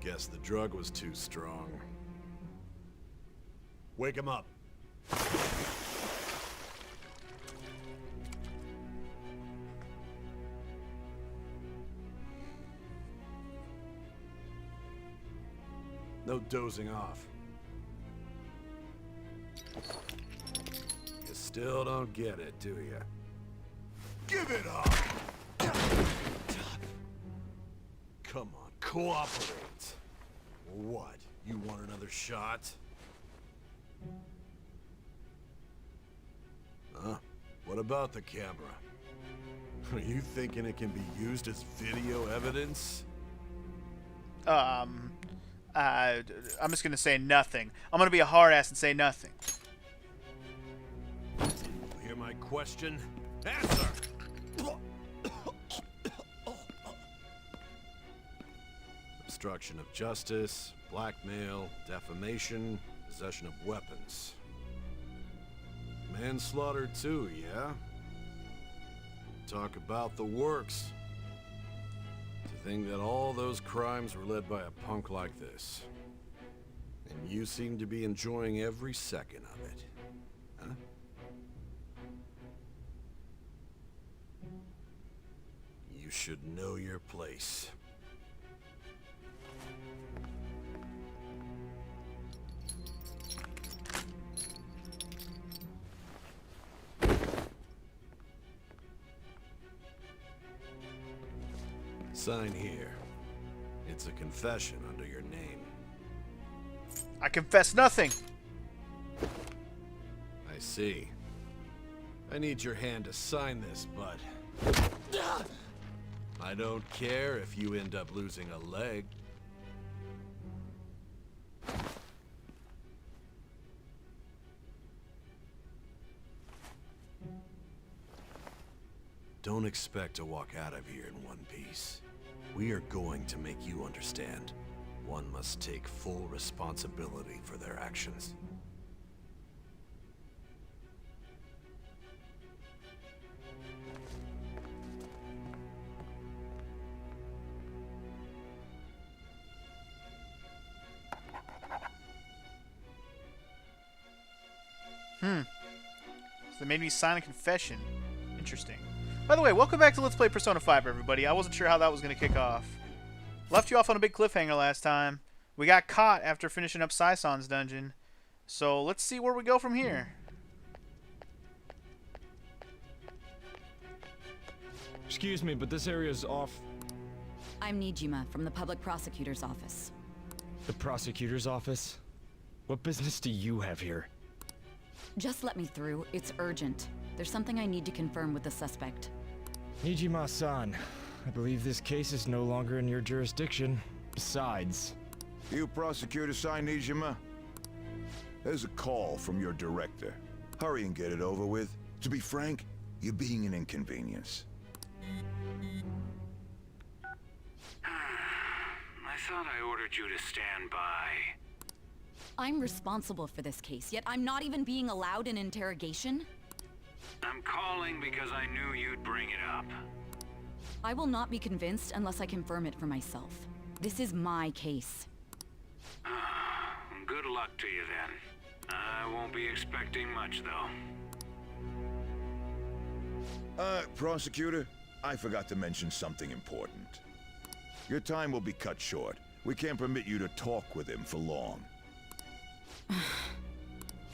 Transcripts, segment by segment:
Guess the drug was too strong. Wake him up. No dozing off. You still don't get it, do you? Give it up! Come on, cooperate. What? You want another shot? Huh? What about the camera? Are you thinking it can be used as video evidence? I'm just gonna say nothing. I'm gonna be a hard ass and say nothing. Hear my question? Answer! Obstruction of justice, blackmail, defamation, possession of weapons. Manslaughter too, yeah? Talk about the works. To think that all those crimes were led by a punk like this. And you seem to be enjoying every second of it. Huh? You should know your place. Sign here. It's a confession under your name. I confess nothing. I see. I need your hand to sign this, bud. I don't care if you end up losing a leg. Don't expect to walk out of here in one piece. We are going to make you understand. One must take full responsibility for their actions. So they made me sign a confession. Interesting. By the way, welcome back to Let's Play Persona 5, everybody. I wasn't sure how that was going to kick off. Left you off on a big cliffhanger last time. We got caught after finishing up Saison's dungeon. So let's see where we go from here. Excuse me, but this area's off. I'm Nijima from the public prosecutor's office. The prosecutor's office? What business do you have here? Just let me through. It's urgent. There's something I need to confirm with the suspect. Nijima-san, I believe this case is no longer in your jurisdiction. Besides... You prosecutor sign Nijima? There's a call from your director. Hurry and get it over with. To be frank, you're being an inconvenience. I thought I ordered you to stand by. I'm responsible for this case, yet I'm not even being allowed an interrogation? I'm calling because I knew you'd bring it up. I will not be convinced unless I confirm it for myself. This is my case. Good luck to you then. I won't be expecting much though. Prosecutor, I forgot to mention something important. Your time will be cut short. We can't permit you to talk with him for long.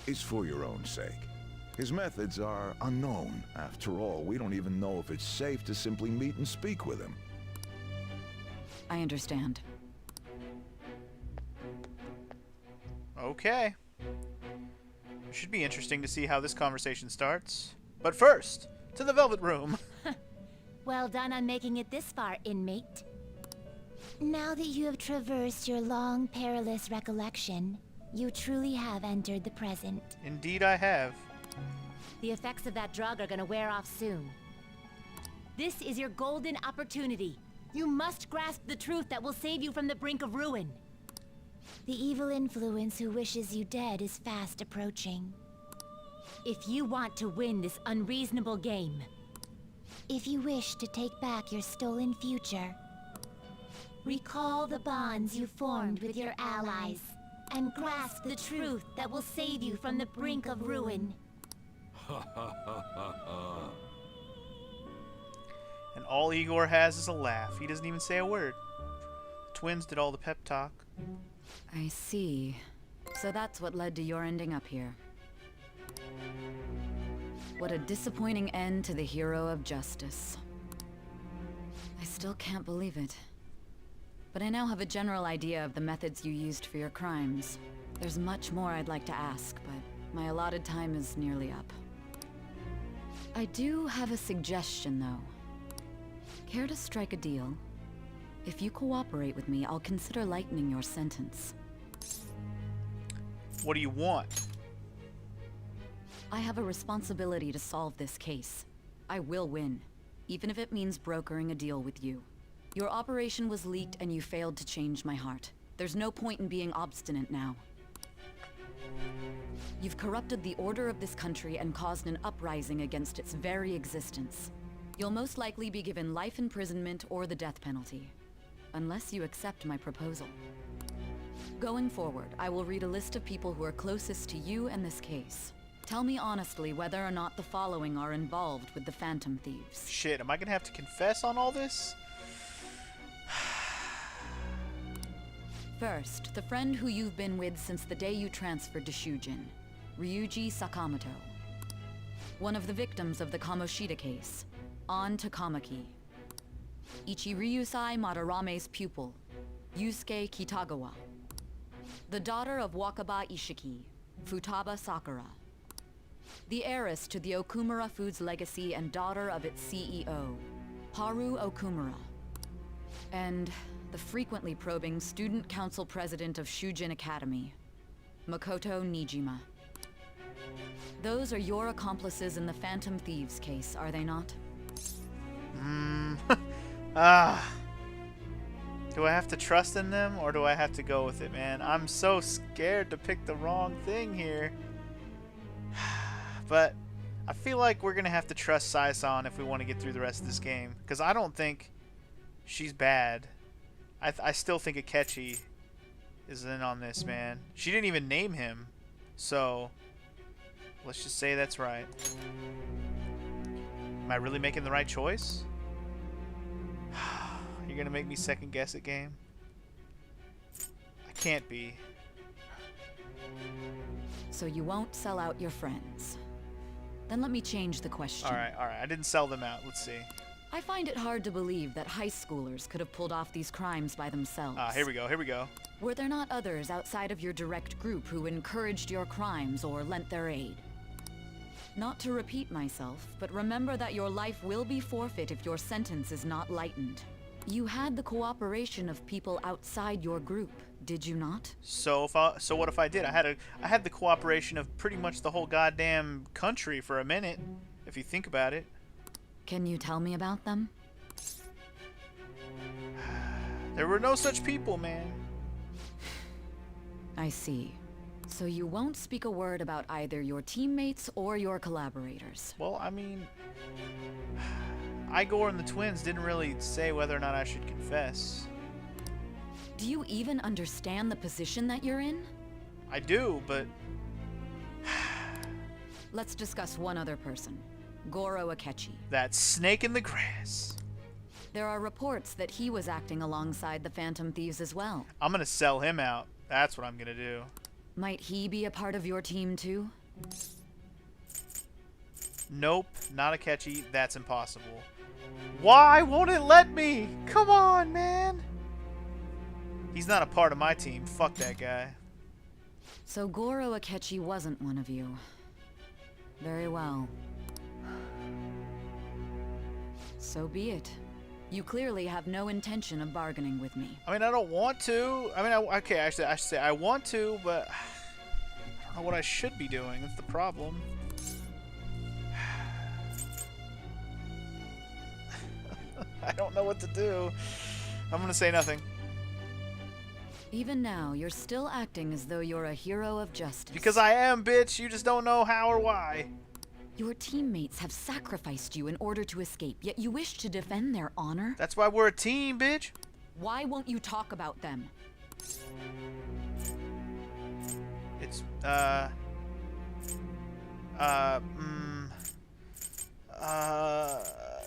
It's for your own sake. His methods are unknown. After all, we don't even know if it's safe to simply meet and speak with him. I understand. Okay. Should be interesting to see how this conversation starts. But first, to the Velvet Room. Well done on making it this far, inmate. Now that you have traversed your long, perilous recollection, you truly have entered the present. Indeed I have. The effects of that drug are gonna wear off soon. This is your golden opportunity. You must grasp the truth that will save you from the brink of ruin. The evil influence who wishes you dead is fast approaching. If you want to win this unreasonable game, if you wish to take back your stolen future, Recall the bonds you formed with your allies, and grasp the truth that will save you from the brink of ruin. And all Igor has is a laugh. He doesn't even say a word. The twins did all the pep talk. I see. So that's what led to your ending up here. What a disappointing end to the hero of justice. I still can't believe it. But I now have a general idea of the methods you used for your crimes. There's much more I'd like to ask, but my allotted time is nearly up. I do have a suggestion, though. Care to strike a deal? If you cooperate with me, I'll consider lightening your sentence. What do you want? I have a responsibility to solve this case. I will win, even if it means brokering a deal with you. Your operation was leaked and you failed to change my heart. There's no point in being obstinate now. You've corrupted the order of this country and caused an uprising against its very existence. You'll most likely be given life imprisonment or the death penalty, unless you accept my proposal. Going forward, I will read a list of people who are closest to you and this case. Tell me honestly whether or not the following are involved with the Phantom Thieves. Shit, am I gonna have to confess on all this? First, the friend who you've been with since the day you transferred to Shujin, Ryuji Sakamoto. One of the victims of the Kamoshida case, An Takamaki. Ichiryusai Madarame's pupil, Yusuke Kitagawa. The daughter of Wakaba Ishiki, Futaba Sakura. The heiress to the Okumura Foods legacy and daughter of its CEO, Haru Okumura. And the frequently probing student council president of Shujin Academy, Makoto Nijima. Those are your accomplices in the Phantom Thieves case, are they not? Do I have to trust in them, or do I have to go with it, man? I'm so scared to pick the wrong thing here. But I feel like we're gonna have to trust Sai-san if we want to get through the rest of this game, because I don't think she's bad. I still think Akechi is in on this, man. She didn't even name him, so let's just say that's right. Am I really making the right choice? You're gonna make me second guess it, game? I can't be. So you won't sell out your friends. Then let me change the question. Alright. I didn't sell them out. Let's see. I find it hard to believe that high schoolers could have pulled off these crimes by themselves. Here we go. Were there not others outside of your direct group who encouraged your crimes or lent their aid? Not to repeat myself, but remember that your life will be forfeit if your sentence is not lightened. You had the cooperation of people outside your group, did you not? So what if I did? I had the cooperation of pretty much the whole goddamn country for a minute, if you think about it. Can you tell me about them? There were no such people, man. I see. So you won't speak a word about either your teammates or your collaborators. Well, I mean, Igor and the twins didn't really say whether or not I should confess. Do you even understand the position that you're in? I do, but... Let's discuss one other person. Goro Akechi. That snake in the grass. There are reports that he was acting alongside the Phantom Thieves as well. I'm gonna sell him out. That's what I'm gonna do. Might he be a part of your team too? Nope, not Akechi. That's impossible. Why won't it let me? Come on, man. He's not a part of my team. Fuck that guy. So Goro Akechi wasn't one of you. Very well. So be it. You clearly have no intention of bargaining with me. I mean, I don't want to. I mean, okay, actually, I should say I want to, but I don't know what I should be doing. That's the problem. I don't know what to do. I'm gonna say nothing. Even now, you're still acting as though you're a hero of justice. Because I am, bitch. You just don't know how or why. Your teammates have sacrificed you in order to escape, yet you wish to defend their honor? That's why we're a team, bitch. Why won't you talk about them? It's,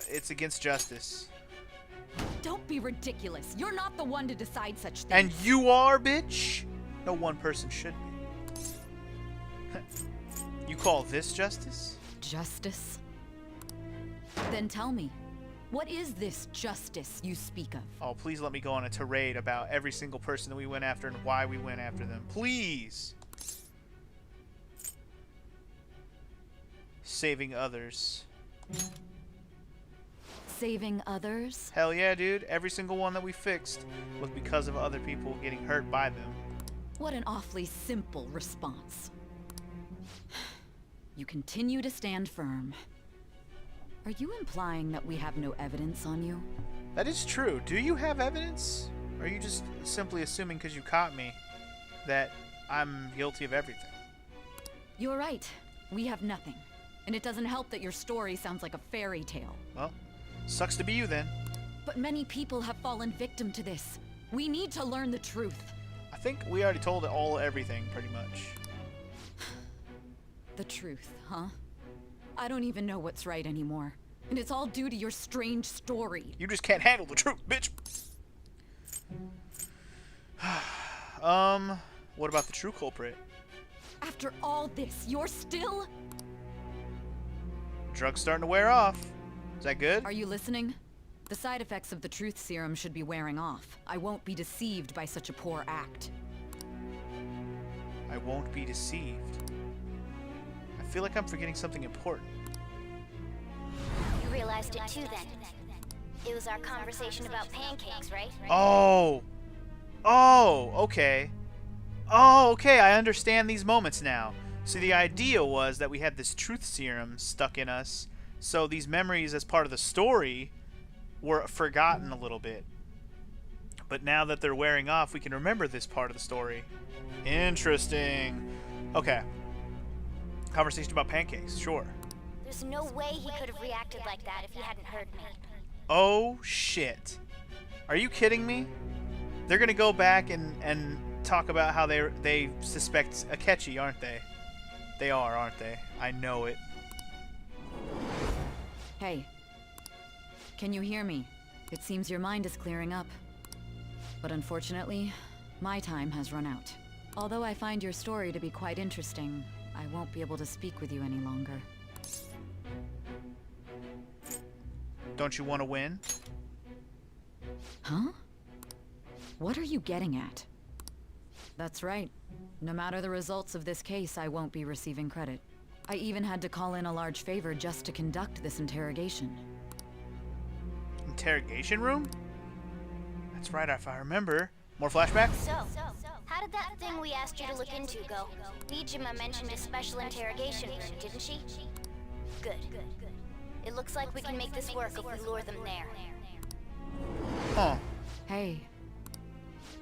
it's against justice. Don't be ridiculous. You're not the one to decide such things. And you are, bitch? No one person should be. You call this justice? Justice? Then tell me, what is this justice you speak of? Oh, please let me go on a tirade about every single person that we went after and why we went after them. Please. Saving others. Saving others? Hell yeah, dude. Every single one that we fixed was because of other people getting hurt by them. What an awfully simple response. You continue to stand firm. Are you implying that we have no evidence on you? That is true. Do you have evidence? Or are you just simply assuming because you caught me that I'm guilty of everything? You're right. We have nothing. And it doesn't help that your story sounds like a fairy tale. Well, sucks to be you then. But many people have fallen victim to this. We need to learn the truth. I think we already told it all everything, pretty much. The truth, huh? I don't even know what's right anymore. And it's all due to your strange story. You just can't handle the truth, bitch. What about the true culprit? After all this, you're still... Drug's starting to wear off. Is that good? Are you listening? The side effects of the truth serum should be wearing off. I won't be deceived by such a poor act. I won't be deceived. I feel like I'm forgetting something important. You realized it too then. It was our conversation about pancakes, right? Oh! Oh, okay. Oh, okay, I understand these moments now. So the idea was that we had this truth serum stuck in us, so these memories as part of the story were forgotten a little bit. But now that they're wearing off, we can remember this part of the story. Interesting. Okay. Conversation about pancakes, sure. There's no way he could have reacted like that if he hadn't heard me. Oh, shit. Are you kidding me? They're gonna go back and talk about how they suspect Akechi, aren't they? They are, aren't they? I know it. Hey. Can you hear me? It seems your mind is clearing up. But unfortunately, my time has run out. Although I find your story to be quite interesting, I won't be able to speak with you any longer. Don't you want to win? Huh? What are you getting at? That's right. No matter the results of this case, I won't be receiving credit. I even had to call in a large favor just to conduct this interrogation. Interrogation room? That's right, if I remember. More flashback? So, how did that thing we asked you to look into go? Nijima mentioned a special interrogation room, didn't she? Good. It looks like we can make this work if we lure them there. Huh. Hey.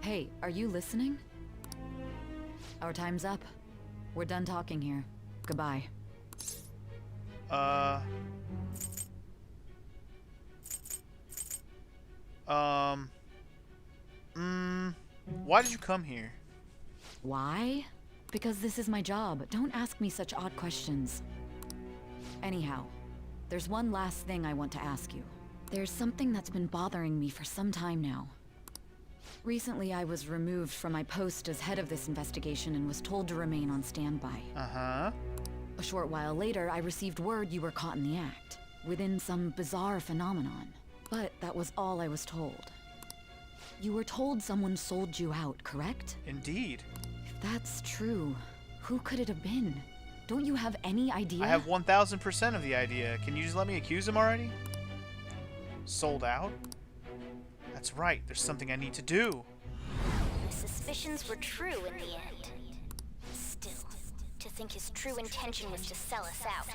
Hey, are you listening? Our time's up. We're done talking here. Goodbye. Why did you come here? Why? Because this is my job. Don't ask me such odd questions. Anyhow, there's one last thing I want to ask you. There's something that's been bothering me for some time now. Recently, I was removed from my post as head of this investigation and was told to remain on standby. Uh-huh. A short while later, I received word you were caught in the act, within some bizarre phenomenon. But that was all I was told. You were told someone sold you out, correct? Indeed. If that's true, who could it have been? Don't you have any idea? I have 1000% of the idea. Can you just let me accuse him already? Sold out? That's right, there's something I need to do. My suspicions were true in the end. Still, to think his true intention was to sell us out.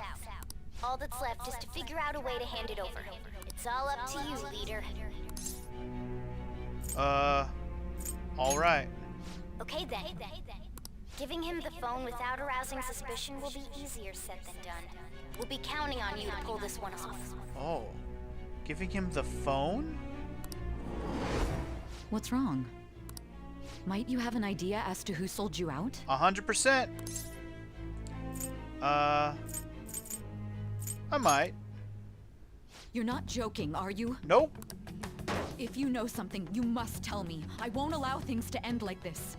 All that's left is to figure out a way to hand it over. It's all up to you, leader. Alright. Okay then. Giving him the phone without arousing suspicion will be easier said than done. We'll be counting on you to pull this one off. Oh. Giving him the phone? What's wrong? Might you have an idea as to who sold you out? 100%. I might. You're not joking, are you? Nope. If you know something, you must tell me. I won't allow things to end like this.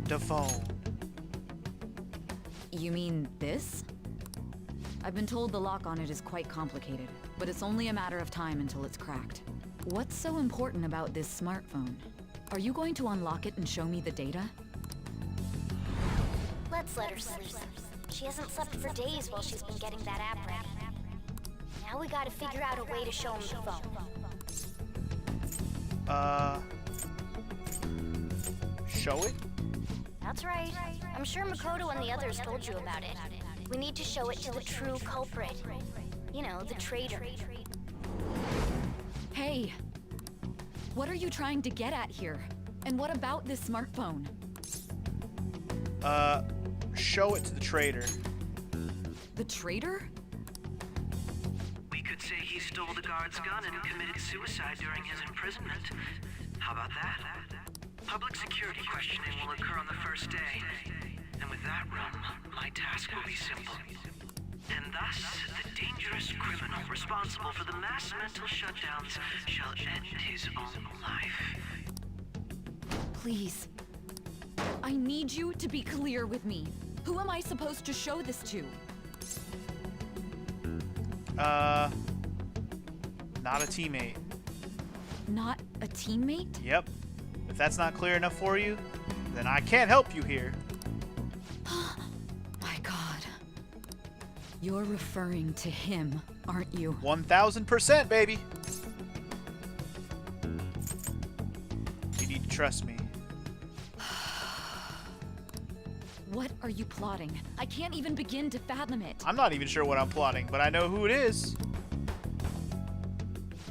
The phone. You mean this? I've been told the lock on it is quite complicated, but it's only a matter of time until it's cracked. What's so important about this smartphone? Are you going to unlock it and show me the data? Let's let her sleep. She hasn't slept for days while she's been getting that app ready. Now we gotta figure out a way to show him the phone. Show it? That's right. I'm sure Makoto and the others told you about it. We need to show it to the true culprit. You know, the traitor. Hey! What are you trying to get at here? And what about this smartphone? Show it to the traitor. The traitor? We could say he stole the guard's gun and committed suicide during his imprisonment. How about that? Public security questioning will occur on the first day. And with that room, my task will be simple. And thus, the dangerous criminal responsible for the mass mental shutdowns shall end his own life. Please. I need you to be clear with me. Who am I supposed to show this to? Not a teammate. Not a teammate? Yep. If that's not clear enough for you, then I can't help you here. My God. You're referring to him, aren't you? 1000%, baby. You need to trust me. What are you plotting? I can't even begin to fathom it. I'm not even sure what I'm plotting, but I know who it is.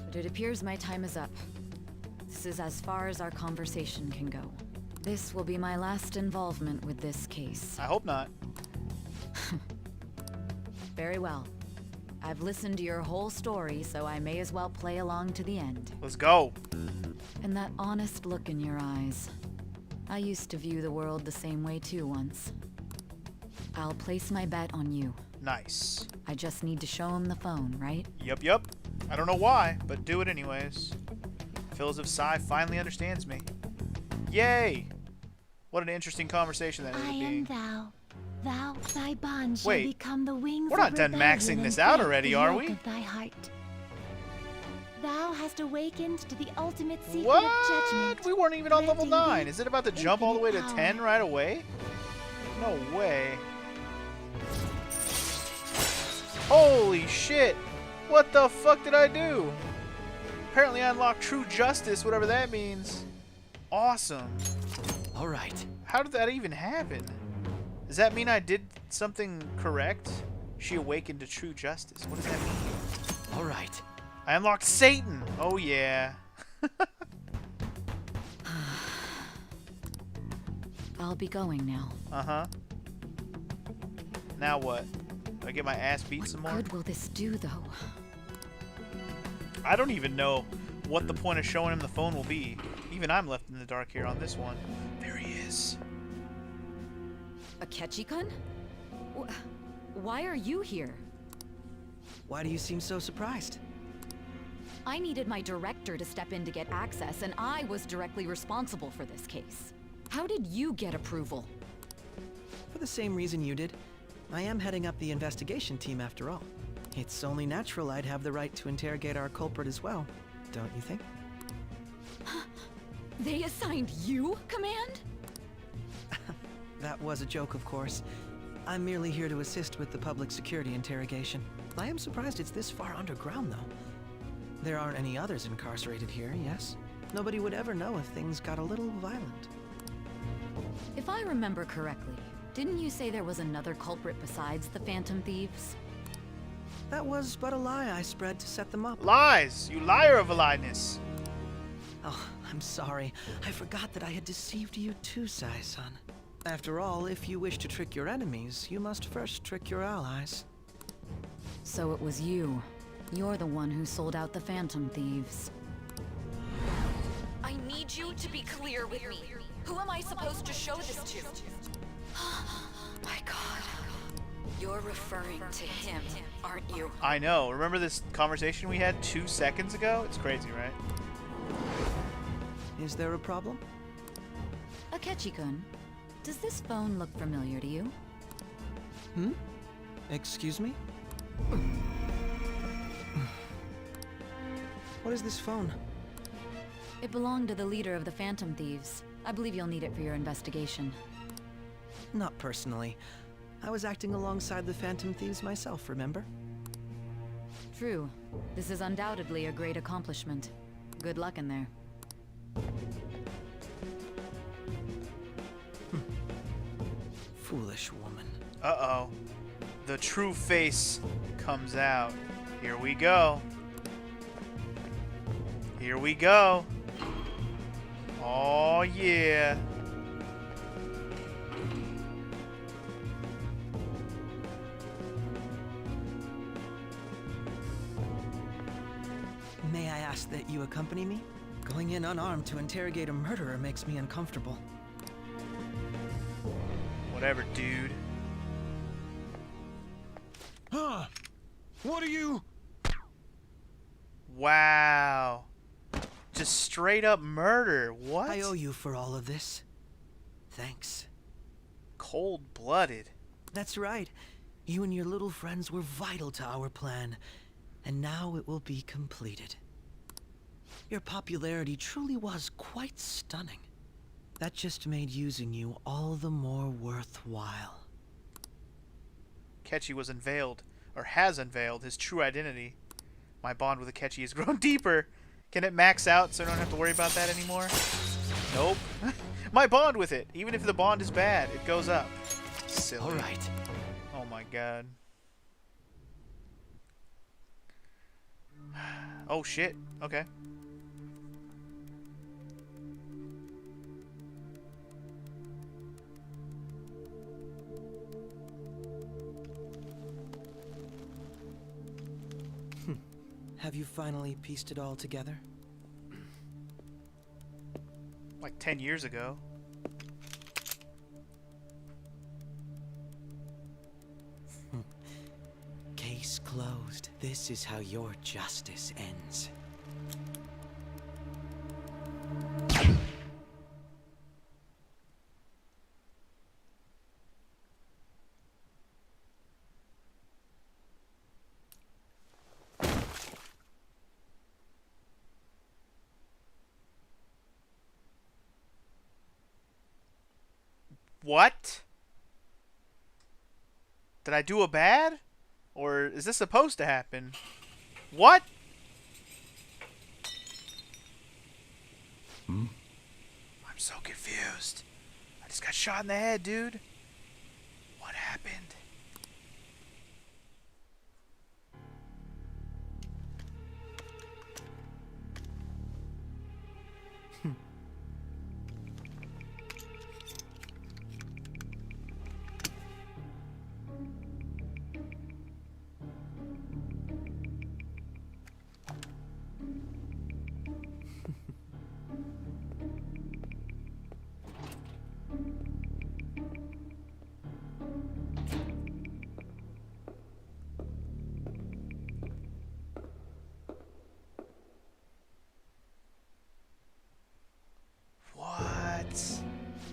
But it appears my time is up. This is as far as our conversation can go. This will be my last involvement with this case. I hope not. Very well. I've listened to your whole story, so I may as well play along to the end. Let's go. And that honest look in your eyes. I used to view the world the same way too once. I'll place my bet on you. Nice. I just need to show him the phone, right? Yup. I don't know why, but do it anyways. Feels as if Sai finally understands me. Yay! What an interesting conversation that ended I up am being. thou. Thou, thy bond shall Wait, become the wings we're not of done rebellion maxing this and out break already, the are yoke we? of thy heart. Thou hast awakened to the ultimate secret What? of judgment. We weren't even on level granting 9. thee Is it about to jump all the way to infinite 10 power. right away? No way. Holy shit! What the fuck did I do? Apparently I unlocked true justice, whatever that means. Awesome. All right. How did that even happen? Does that mean I did something correct? She awakened to true justice. What does that mean? All right. I unlocked Satan. Oh yeah. I'll be going now. Uh-huh. Now what? Do I get my ass beat some What more? good will this do, though? I don't even know what the point of showing him the phone will be. Even I'm left in the dark here on this one. There he is. Akechi-kun? Why are you here? Why do you seem so surprised? I needed my director to step in to get access, and I was directly responsible for this case. How did you get approval? For the same reason you did. I am heading up the investigation team after all. It's only natural I'd have the right to interrogate our culprit as well, don't you think? They assigned you command? That was a joke, of course. I'm merely here to assist with the public security interrogation. I am surprised it's this far underground, though. There aren't any others incarcerated here, yes? Nobody would ever know if things got a little violent. If I remember correctly, didn't you say there was another culprit besides the Phantom Thieves? That was but a lie I spread to set them up. Lies! You liar of a lieness! Oh, I'm sorry. I forgot that I had deceived you too, Sai-san. After all, if you wish to trick your enemies, you must first trick your allies. So it was you. You're the one who sold out the Phantom Thieves. I need you to be clear with me. Who am I supposed to show this to? My God. You're referring to him, aren't you? I know. Remember this conversation we had 2 seconds ago? It's crazy, right? Is there a problem? Akechi-kun, does this phone look familiar to you? Hmm? Excuse me? What is this phone? It belonged to the leader of the Phantom Thieves. I believe you'll need it for your investigation. Not personally. I was acting alongside the Phantom Thieves myself, remember? True. This is undoubtedly a great accomplishment. Good luck in there. Foolish woman. Uh-oh. The true face comes out. Here we go. Here we go. Oh, yeah. May I ask that you accompany me? Going in unarmed to interrogate a murderer makes me uncomfortable. Whatever, dude. Huh? What are you? Wow. Just straight up murder. What? I owe you for all of this. Thanks. Cold-blooded. That's right. You and your little friends were vital to our plan, and now it will be completed. Your popularity truly was quite stunning. That just made using you all the more worthwhile. Akechi was unveiled, or has unveiled, his true identity. My bond with Akechi has grown deeper. Can it max out so I don't have to worry about that anymore? Nope. My bond with it, even if the bond is bad, it goes up. Silly. All right. Oh my god. Oh shit. Okay. Have you finally pieced it all together? Like 10 years ago. Case closed. This is how your justice ends. What? Did I do a bad? Or is this supposed to happen? What? I'm so confused. I just got shot in the head, dude. What happened?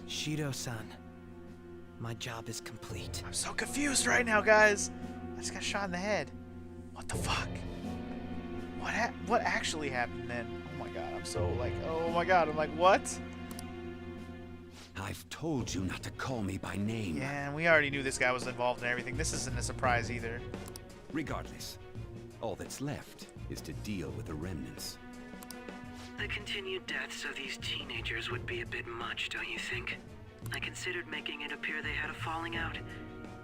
Shido-san, my job is complete. I'm so confused right now, guys. I just got shot in the head. What the fuck? What actually happened then? Oh my god, I'm so like, oh my god, I'm like, what? I've told you not to call me by name. Yeah, and we already knew this guy was involved in everything. This isn't a surprise either. Regardless, all that's left is to deal with the remnants. The continued deaths of these teenagers would be a bit much, don't you think? I considered making it appear they had a falling out,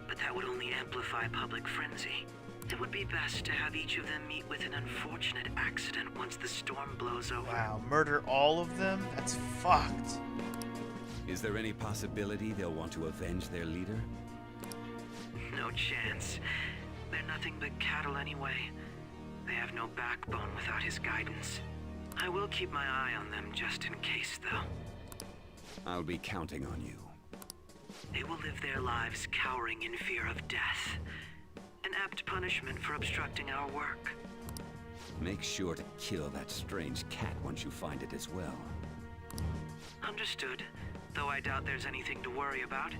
but that would only amplify public frenzy. It would be best to have each of them meet with an unfortunate accident once the storm blows over. Wow, murder all of them? That's fucked. Is there any possibility they'll want to avenge their leader? No chance. They're nothing but cattle anyway. They have no backbone without his guidance. I will keep my eye on them just in case, though. I'll be counting on you. They will live their lives cowering in fear of death. An apt punishment for obstructing our work. Make sure to kill that strange cat once you find it as well. Understood. Though I doubt there's anything to worry about.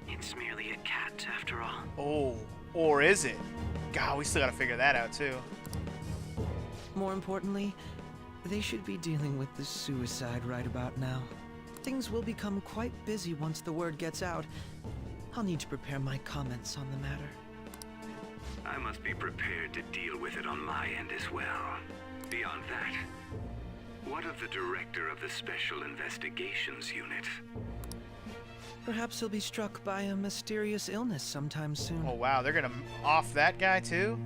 It's merely a cat, after all. Oh, or is it? God, we still gotta figure that out, too. More importantly, they should be dealing with the suicide right about now. Things will become quite busy once the word gets out. I'll need to prepare my comments on the matter. I must be prepared to deal with it on my end as well. Beyond that, what of the director of the Special Investigations Unit? Perhaps he'll be struck by a mysterious illness sometime soon. Oh wow, they're gonna off that guy too?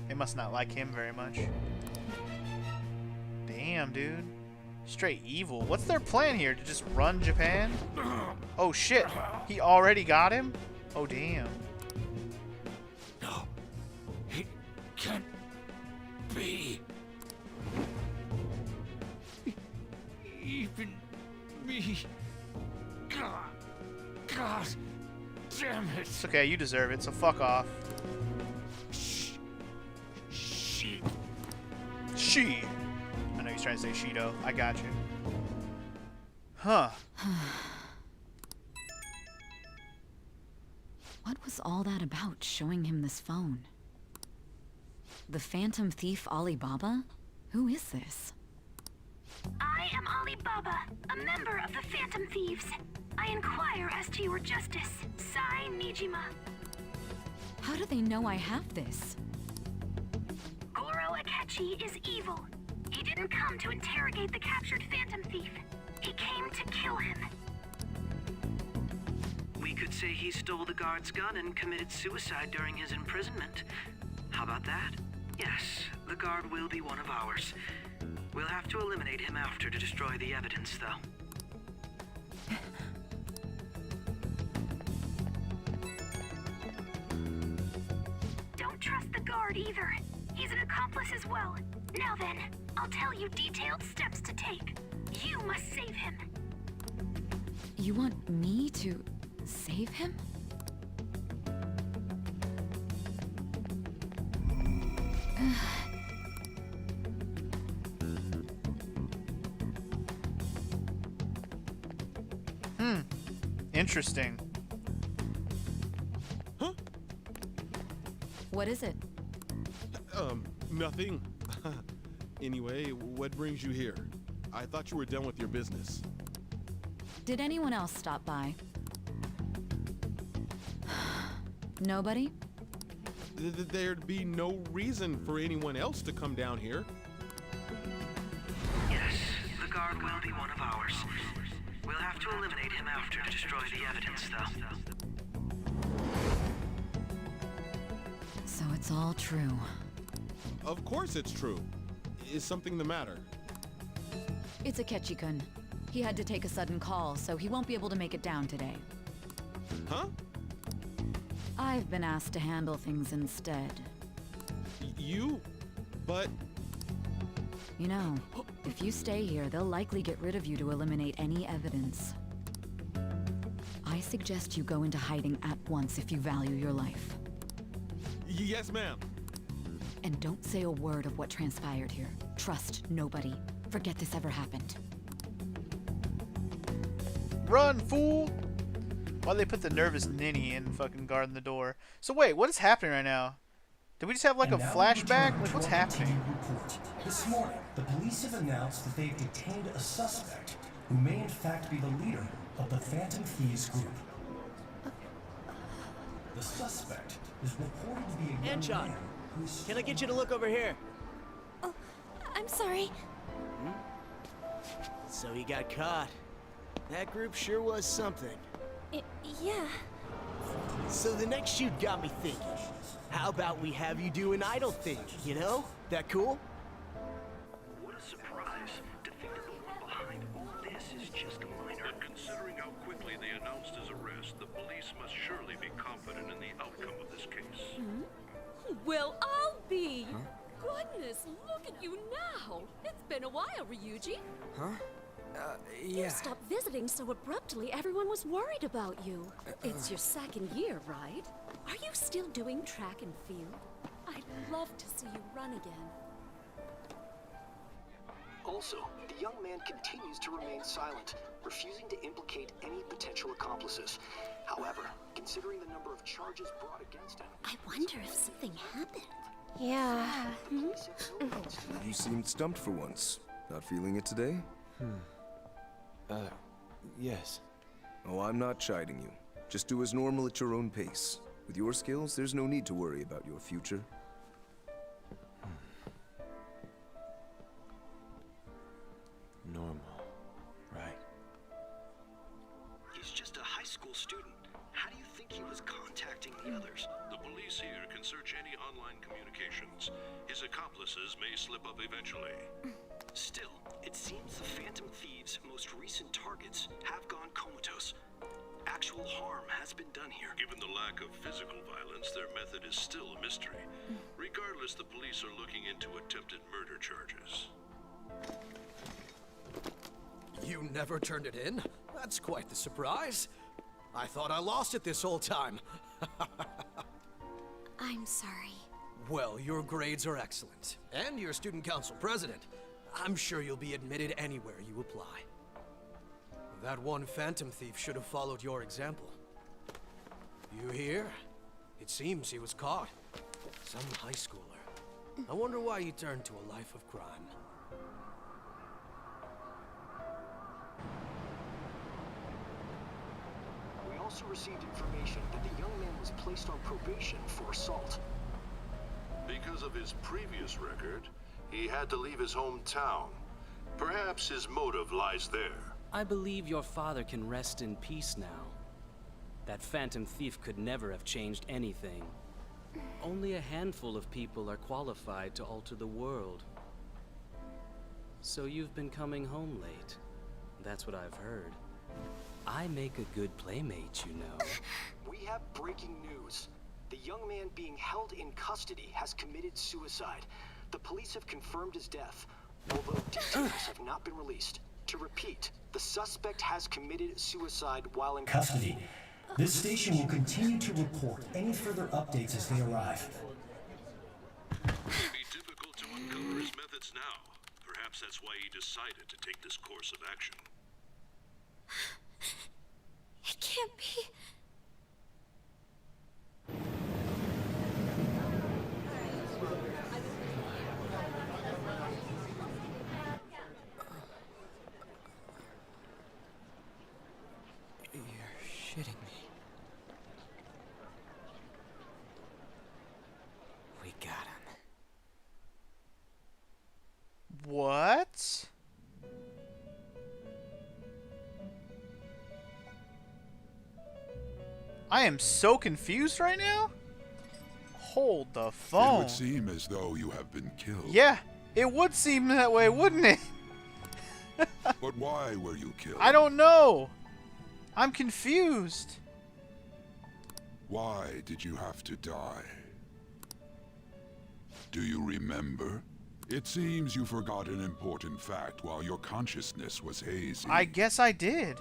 They must not like him very much. Damn, dude. Straight evil. What's their plan here? To just run Japan? Oh shit, he already got him? Oh damn. No, it can't be. Even me. God damn it. It's okay, you deserve it, so fuck off. She. I know he's trying to say Shido. I got you. Huh. What was all that about, showing him this phone? The Phantom Thief Alibaba? Who is this? I am Alibaba, a member of the Phantom Thieves. I inquire as to your justice. Sai Nijima. How do they know I have this? Goro Akechi is evil. He didn't come to interrogate the captured Phantom Thief. He came to kill him. We could say he stole the guard's gun and committed suicide during his imprisonment. How about that? Yes, the guard will be one of ours. We'll have to eliminate him after to destroy the evidence, though. Don't trust the guard either. He's an accomplice as well. Now then, I'll tell you detailed steps to take. You must save him. You want me to save him? Interesting. Huh? What is it? Nothing. Anyway, what brings you here? I thought you were done with your business. Did anyone else stop by? Nobody? There'd be no reason for anyone else to come down here. Yes, the guard will be one of ours. We'll have to eliminate him after to destroy the evidence, though. So it's all true. Of course it's true. Is something the matter? It's Akechi-kun. He had to take a sudden call, so he won't be able to make it down today. Huh? I've been asked to handle things instead. You? But... You know, if you stay here, they'll likely get rid of you to eliminate any evidence. I suggest you go into hiding at once if you value your life. Yes, ma'am. And don't say a word of what transpired here. Trust nobody. Forget this ever happened. Run, fool! Why'd they put the nervous ninny in fucking guarding the door? So wait, what is happening right now? Did we just have like a flashback? Like, what's happening? This morning, the police have announced that they've detained a suspect who may in fact be the leader of the Phantom Thieves group. The suspect is reported to be a young man who's... Can I get you to look over here? Oh, I'm sorry. So he got caught. That group sure was something. Yeah. So the next shoot got me thinking. How about we have you do an idle thing, you know? That cool? What a surprise to think that the one behind all this is just a minor. But considering how quickly they announced his arrest, the police must surely be confident in the outcome of this case. Well, I'll be. goodness, look at you now. It's been a while, Ryuji. Huh? You Yeah. stopped visiting so abruptly, everyone was worried about you. It's your second year, right? Are you still doing track and field? I'd love to see you run again. Also, the young man continues to remain silent, refusing to implicate any potential accomplices. However, considering the number of charges brought against him... I wonder if something happened. Yeah. You seemed stumped for once. Not feeling it today? Yes. Oh, I'm not chiding you. Just do as normal at your own pace. With your skills, there's no need to worry about your future. Normal. Right. He's just a high school student. How do you think he was contacting the others? The police here can search any online communications. His accomplices may slip up eventually. Still, it seems the Phantom Thieves' most recent targets have gone comatose. Actual harm has been done here. Given the lack of physical violence, their method is still a mystery. Regardless, the police are looking into attempted murder charges. You never turned it in? That's quite the surprise. I thought I lost it this whole time. I'm sorry. Well, your grades are excellent. And you're student council president. I'm sure you'll be admitted anywhere you apply. That one phantom thief should have followed your example. You hear? It seems he was caught. Some high schooler. I wonder why he turned to a life of crime. We also received information that the young man was placed on probation for assault. Because of his previous record, he had to leave his hometown. Perhaps his motive lies there. I believe your father can rest in peace now. That phantom thief could never have changed anything. Only a handful of people are qualified to alter the world. So you've been coming home late. That's what I've heard. I make a good playmate, you know. We have breaking news. The young man being held in custody has committed suicide. The police have confirmed his death, although details have not been released. To repeat, the suspect has committed suicide while in custody. This station will continue to report any further updates as they arrive. It may be difficult to uncover his methods now. Perhaps that's why he decided to take this course of action. It can't be. You're shitting me. We got him. What? I am so confused right now. Hold the It phone. would seem as though you have been killed. Yeah, it would seem that way, wouldn't it? But why were you killed? I don't know. I'm confused. Why did you have to die? Do you remember? It seems you forgot an important fact while your consciousness was hazy. I guess I did.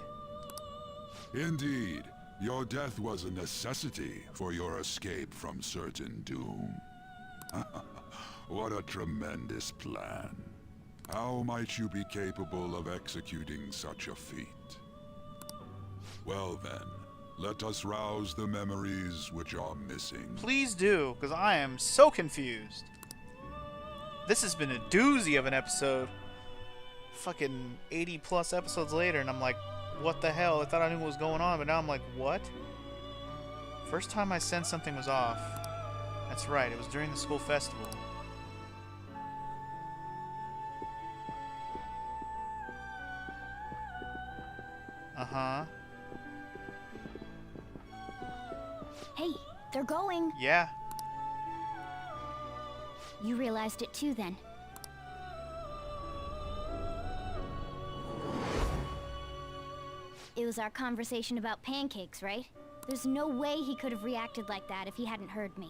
Indeed. Your death was a necessity for your escape from certain doom. What a tremendous plan. How might you be capable of executing such a feat? Well then, let us rouse the memories which are missing. Please do, because I am so confused. This has been a doozy of an episode. Fucking 80 plus episodes later, and I'm like, what the hell? I thought I knew what was going on, but now I'm like, what? First time I sensed something was off. That's right, it was during the school festival. Uh-huh. Hey, they're going. Yeah. You realized it too then. It was our conversation about pancakes, right? There's no way he could have reacted like that if he hadn't heard me.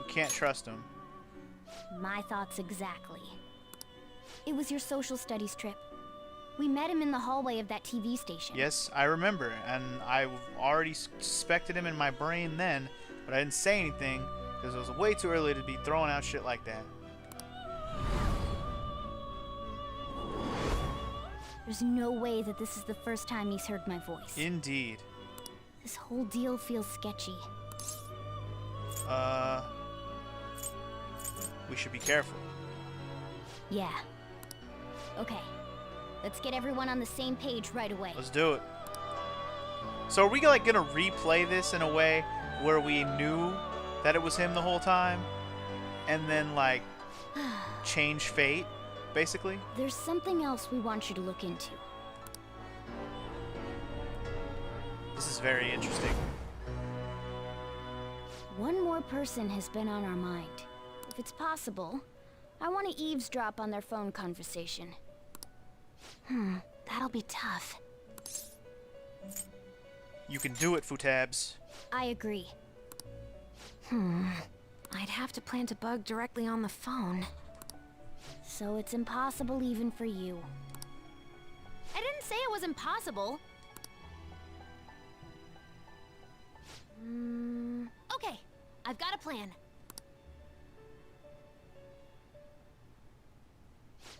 We can't trust him. My thoughts exactly. It was your social studies trip. We met him in the hallway of that TV station. Yes, I remember, and I already suspected him in my brain then, but I didn't say anything because it was way too early to be throwing out shit like that. There's no way that this is the first time he's heard my voice. Indeed. This whole deal feels sketchy. We should be careful. Yeah. Okay. Let's get everyone on the same page right away. Let's do it. So are we like gonna replay this in a way where we knew that it was him the whole time, and then like change fate, basically? There's something else we want you to look into. This is very interesting. One more person has been on our mind. If it's possible, I want to eavesdrop on their phone conversation. That'll be tough. You can do it, Futabs. I agree. I'd have to plant a bug directly on the phone. So it's impossible even for you. I didn't say it was impossible. Okay, I've got a plan.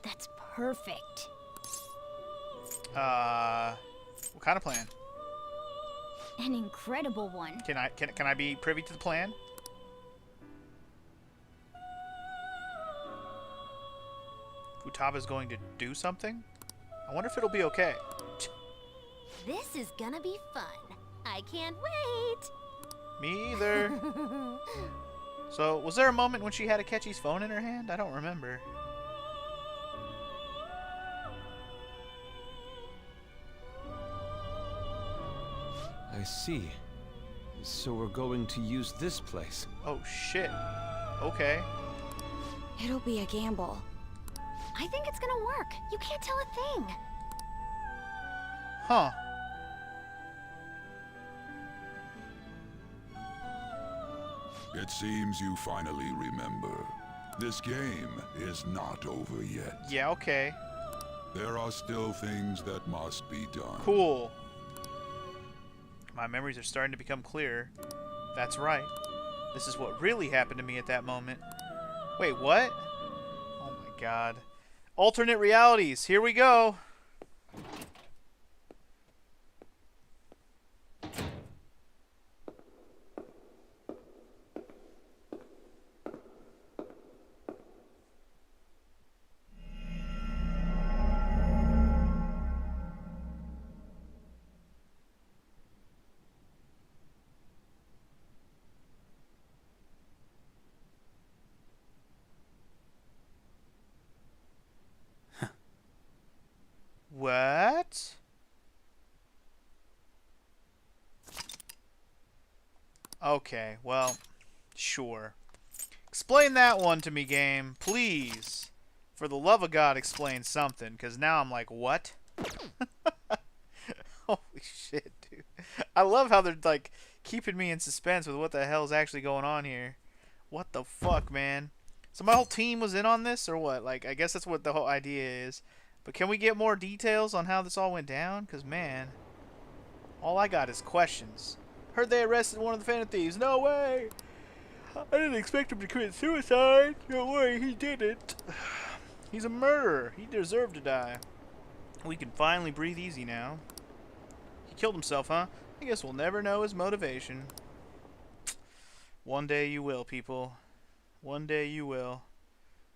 That's perfect. What kind of plan? An incredible one. Can I be privy to the plan? Futaba's going to do something? I wonder if it'll be okay. This is gonna be fun. I can't wait. Me either. So, was there a moment when she had Akechi's phone in her hand? I don't remember. I see. So we're going to use this place. Oh shit. Okay. It'll be a gamble. I think it's gonna work. You can't tell a thing. Huh. It seems you finally remember. This game is not over yet. Yeah, okay. There are still things that must be done. Cool. My memories are starting to become clearer. That's right. This is what really happened to me at that moment. Wait, what? Oh my god. Alternate realities. Here we go. What? Okay, well, sure. Explain that one to me, game, please. For the love of God, explain something, because now I'm like, what? Holy shit, dude. I love how they're, like, keeping me in suspense with what the hell's actually going on here. What the fuck, man? So my whole team was in on this, or what? Like, I guess that's what the whole idea is. But can we get more details on how this all went down? Because, man, all I got is questions. Heard they arrested one of the Phantom Thieves. No way! I didn't expect him to commit suicide. Don't worry, he didn't. He's a murderer. He deserved to die. We can finally breathe easy now. He killed himself, huh? I guess we'll never know his motivation. One day you will, people. One day you will.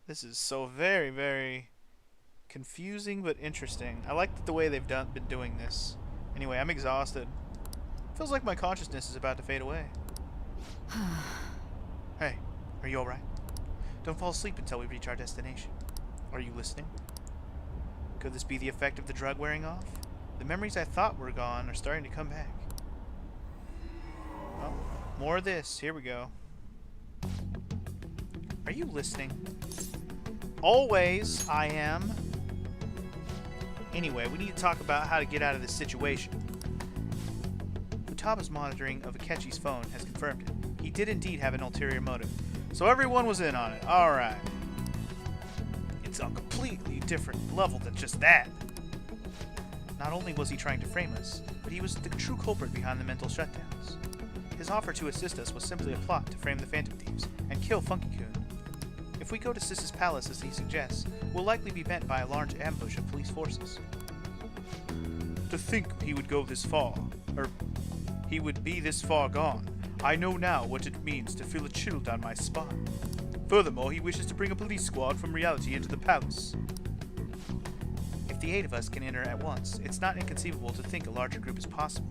This is so very, very confusing but interesting. I like the way they've been doing this. Anyway, I'm exhausted. Feels like my consciousness is about to fade away. Hey, are you alright? Don't fall asleep until we reach our destination. Are you listening? Could this be the effect of the drug wearing off? The memories I thought were gone are starting to come back. Oh, more of this. Here we go. Are you listening? Always, I am. Anyway, we need to talk about how to get out of this situation. Futaba's monitoring of Akechi's phone has confirmed it. He did indeed have an ulterior motive. So everyone was in on it. Alright. It's a completely different level than just that. Not only was he trying to frame us, but he was the true culprit behind the mental shutdowns. His offer to assist us was simply a plot to frame the Phantom Thieves and kill Funky-kun. If we go to Sis's palace as he suggests, we'll likely be met by a large ambush of police forces. To think he would go this far, or he would be this far gone, I know now what it means to feel a chill down my spine. Furthermore, he wishes to bring a police squad from reality into the palace. If the 8 of us can enter at once, it's not inconceivable to think a larger group is possible.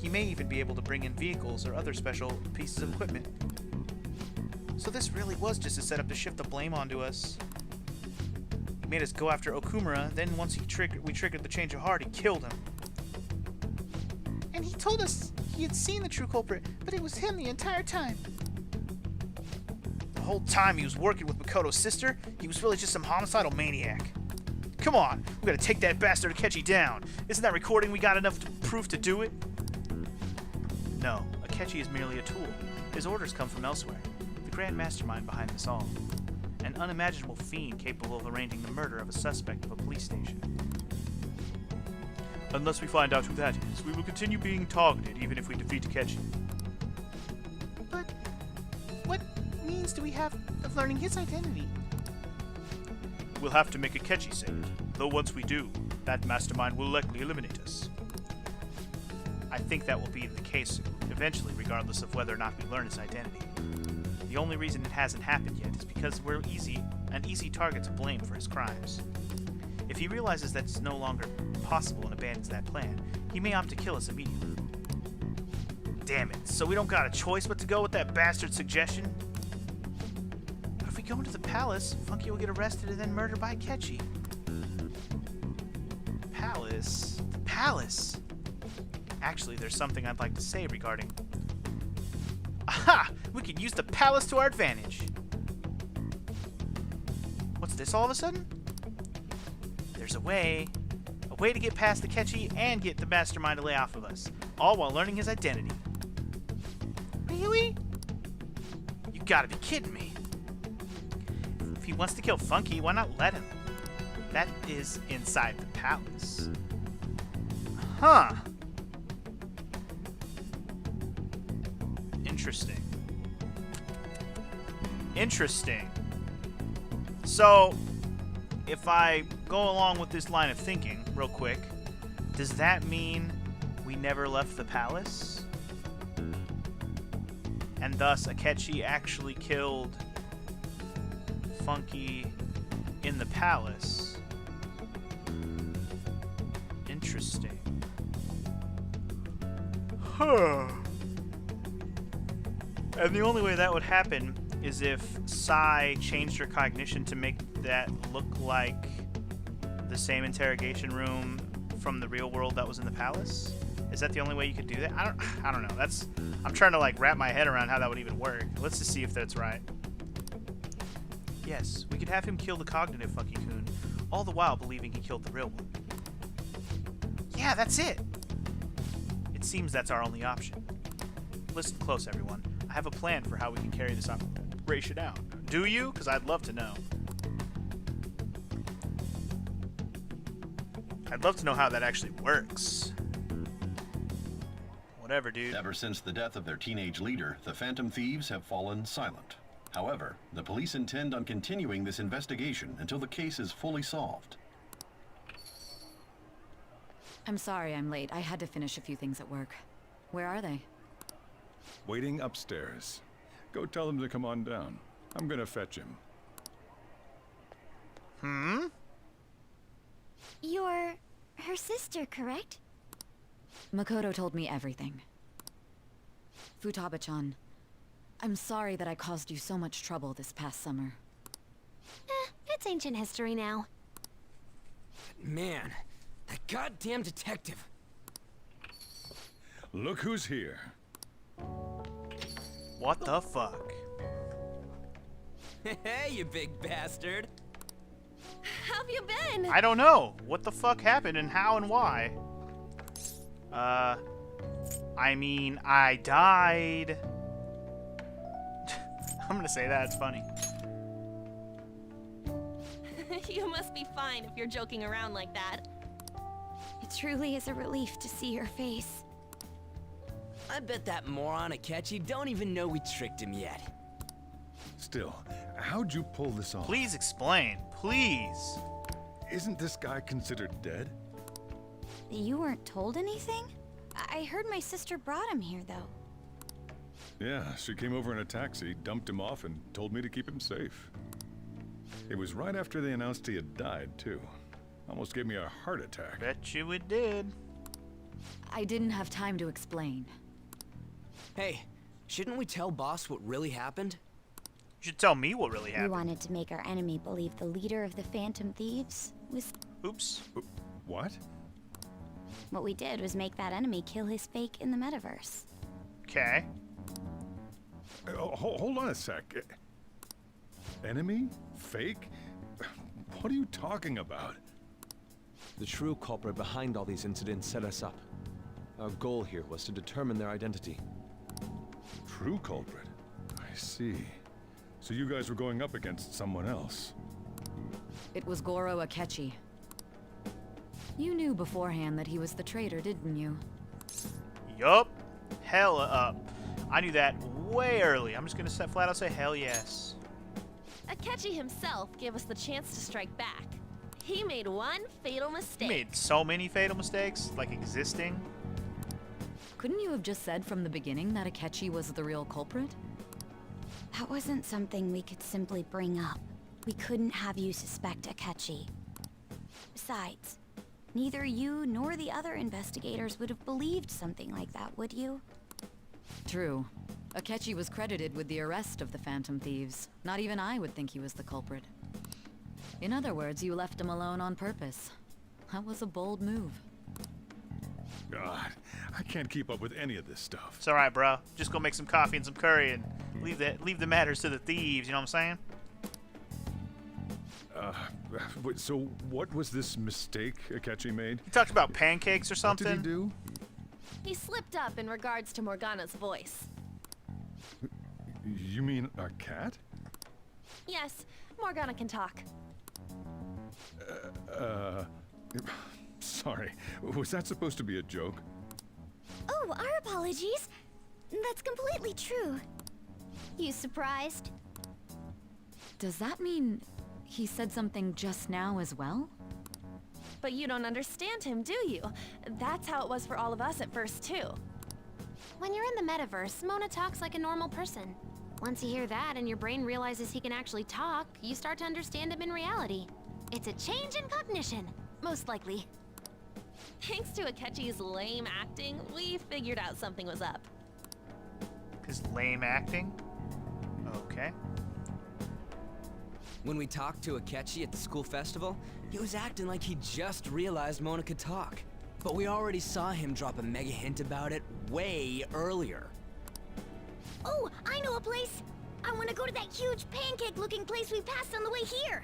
He may even be able to bring in vehicles or other special pieces of equipment. So this really was just a setup to shift the blame onto us. He made us go after Okumura, then once we triggered the change of heart, he killed him. And he told us he had seen the true culprit, but it was him the entire time. The whole time he was working with Makoto's sister, he was really just some homicidal maniac. Come on, we gotta take that bastard Akechi down. Isn't that recording we got enough proof to do it? No, Akechi is merely a tool. His orders come from elsewhere. The grand mastermind behind this all. An unimaginable fiend capable of arranging the murder of a suspect of a police station. Unless we find out who that is, we will continue being targeted even if we defeat Akechi. But what means do we have of learning his identity? We'll have to make Akechi say it, though once we do, that mastermind will likely eliminate us. I think that will be the case eventually, regardless of whether or not we learn his identity. The only reason it hasn't happened yet is because we're an easy target to blame for his crimes. If he realizes that it's no longer possible and abandons that plan, he may opt to kill us immediately. Damn it, so we don't got a choice but to go with that bastard suggestion? But if we go into the palace, Funky will get arrested and then murdered by Akechi. Palace? The palace? Actually, there's something I'd like to say regarding... Aha! We can use the palace to our advantage! What's this all of a sudden? There's a way to get past Akechi and get the mastermind to lay off of us, all while learning his identity. Really? You gotta be kidding me. If he wants to kill Funky, why not let him? That is inside the palace. Huh. Interesting. Interesting. So, if I go along with this line of thinking real quick, does that mean we never left the palace? And thus Akechi actually killed Funky in the palace? Interesting. Huh. And the only way that would happen is if Sai changed her cognition to make that look like the same interrogation room from the real world that was in the palace. Is that the only way you could do that? I don't know. I'm trying to like wrap my head around how that would even work. Let's just see if that's right. Yes, we could have him kill the cognitive Funky-kun, all the while believing he killed the real one. Yeah, that's it. It seems that's our only option. Listen close, everyone. I have a plan for how we can carry this operation out. Do you? Because I'd love to know. I'd love to know how that actually works. Whatever, dude. Ever since the death of their teenage leader, the Phantom Thieves have fallen silent. However, the police intend on continuing this investigation until the case is fully solved. I'm sorry I'm late. I had to finish a few things at work. Where are they? Waiting upstairs. Go tell them to come on down. I'm gonna fetch him. You're her sister, correct? Makoto told me everything. Futaba-chan, I'm sorry that I caused you so much trouble this past summer. It's ancient history now. Man, that goddamn detective. Look who's here. What the fuck? Hey, you big bastard. How have you been? I don't know. What the fuck happened and how and why? I mean, I died. I'm gonna say that. It's funny. You must be fine if you're joking around like that. It truly is a relief to see your face. I bet that moron Akechi don't even know we tricked him yet. Still, how'd you pull this off? Please explain. Please. Isn't this guy considered dead? You weren't told anything? I heard my sister brought him here, though. Yeah, she came over in a taxi, dumped him off, and told me to keep him safe. It was right after they announced he had died, too. Almost gave me a heart attack. Bet you it did. I didn't have time to explain. Hey, shouldn't we tell boss what really happened? You should tell me what really We happened. wanted to make our enemy believe the leader of the Phantom Thieves was... Oops. What? What we did was make that enemy kill his fake in the metaverse. Okay. Hold on a sec. Enemy? Fake? What are you talking about? The true culprit behind all these incidents set us up. Our goal here was to determine their identity. True culprit? I see. So you guys were going up against someone else. It was Goro Akechi. You knew beforehand that he was the traitor, didn't you? Yup. Hell up. I knew that way early. I'm just gonna flat out say hell yes. Akechi himself gave us the chance to strike back. He made one fatal You mistake. made so many fatal mistakes, like existing. Couldn't you have just said from the beginning that Akechi was the real culprit? That wasn't something we could simply bring up. We couldn't have you suspect Akechi. Besides, neither you nor the other investigators would have believed something like that, would you? True. Akechi was credited with the arrest of the Phantom Thieves. Not even I would think he was the culprit. In other words, you left him alone on purpose. That was a bold move. God, I can't keep up with any of this stuff. It's alright, bro. Just go make some coffee and some curry and leave the matters to the thieves, you know what I'm saying? So what was this mistake Akechi made? He talked about pancakes or something. What did he do? He slipped up in regards to Morgana's voice. You mean a cat? Yes, Morgana can talk. Sorry. Was that supposed to be a joke? Oh, our apologies. That's completely true. You surprised? Does that mean he said something just now as well? But you don't understand him, do you? That's how it was for all of us at first, too. When you're in the metaverse, Mona talks like a normal person. Once you hear that and your brain realizes he can actually talk, you start to understand him in reality. It's a change in cognition, most likely. Thanks to Akechi's lame acting, we figured out something was up. His lame acting? Okay. When we talked to Akechi at the school festival, he was acting like he just realized Mona could talk. But we already saw him drop a mega hint about it way earlier. Oh, I know a place! I want to go to that huge pancake-looking place we passed on the way here!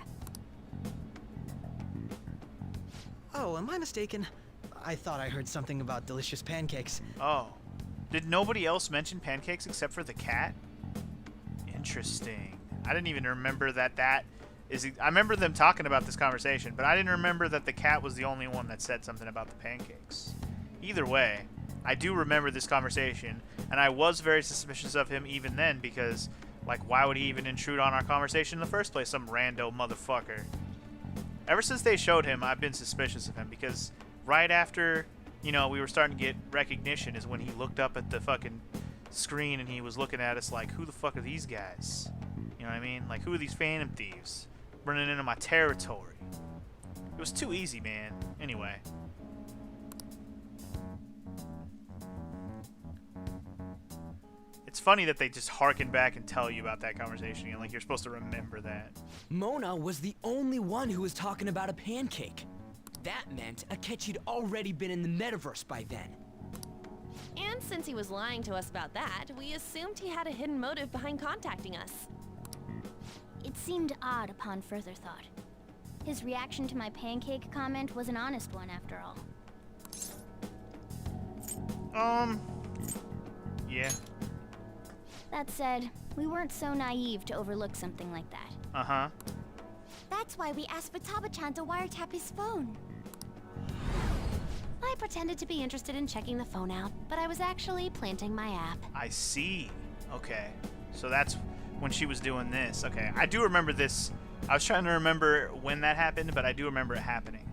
Oh, am I mistaken? I thought I heard something about delicious pancakes. Oh. Did nobody else mention pancakes except for the cat? Interesting. I didn't even remember that is... I remember them talking about this conversation, but I didn't remember that the cat was the only one that said something about the pancakes. Either way, I do remember this conversation, and I was very suspicious of him even then because, like, why would he even intrude on our conversation in the first place, some rando motherfucker? Ever since they showed him, I've been suspicious of him because right after, you know, we were starting to get recognition is when he looked up at the fucking screen and he was looking at us like, who the fuck are these guys? You know what I mean? Like, who are these Phantom Thieves running into my territory? It was too easy, man. Anyway. It's funny that they just harken back and tell you about that conversation again, like you're supposed to remember that. Mona was the only one who was talking about a pancake. That meant Akechi'd already been in the metaverse by then. And since he was lying to us about that, we assumed he had a hidden motive behind contacting us. It seemed odd upon further thought. His reaction to my pancake comment was an honest one, after all. Yeah. That said, We weren't so naive to overlook something like that. Uh-huh. That's why we asked Futaba-chan to wiretap his phone. I pretended to be interested in checking the phone out, but I was actually planting my app. I see. Okay. So that's when she was doing this. Okay. I do remember this. I was trying to remember when that happened, but I do remember it happening.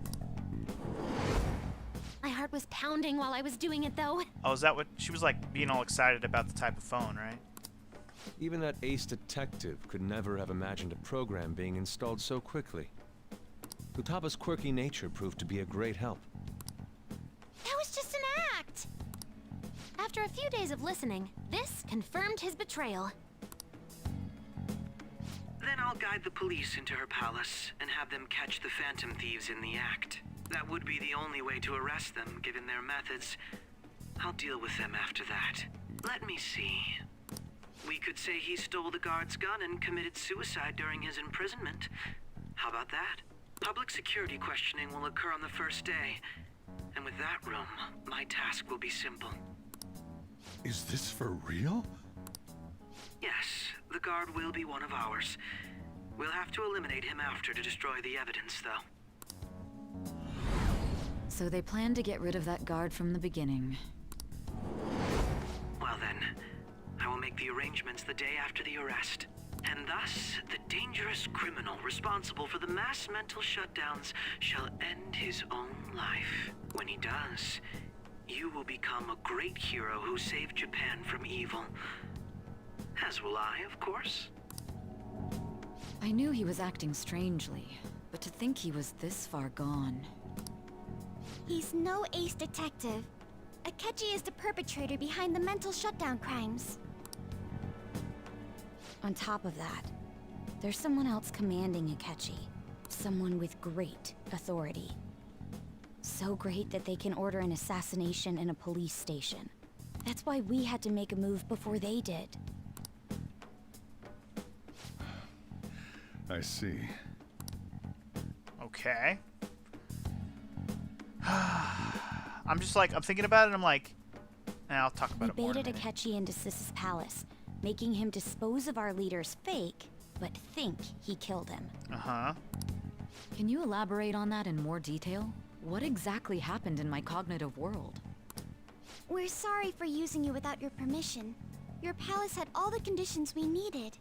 My heart was pounding while I was doing it, though. Oh, is that what... She was, like, being all excited about the type of phone, right? Even that ace detective could never have imagined a program being installed so quickly. Futaba's quirky nature proved to be a great help. That was just an act! After a few days of listening, this confirmed his betrayal. Then I'll guide the police into her palace and have them catch the Phantom Thieves in the act. That would be the only way to arrest them, given their methods. I'll deal with them after that. Let me see. We could say he stole the guard's gun and committed suicide during his imprisonment. How about that? Public security questioning will occur on the first day. And with that room, my task will be simple. Is this for real? Yes, the guard will be one of ours. We'll have to eliminate him after to destroy the evidence, though. So they planned to get rid of that guard from the beginning. Well then, I will make the arrangements the day after the arrest. And thus, the dangerous criminal responsible for the mass mental shutdowns shall end his own life. When he does, you will become a great hero who saved Japan from evil. As will I, of course. I knew he was acting strangely, but to think he was this far gone... He's no ace detective. Akechi is the perpetrator behind the mental shutdown crimes. On top of that, there's someone else commanding Akechi. Someone with great authority. So great that they can order an assassination in a police station. That's why we had to make a move before they did. I see. Okay. I'm just like, I'm thinking about it and I'm like, I'll talk about it more in a We baited minute. Akechi into Sis's palace, making him dispose of our leader's fake, but think he killed him. Uh-huh. Can you elaborate on that in more detail? What exactly happened in my cognitive world? We're sorry for using you without your permission. Your palace had all the conditions we needed.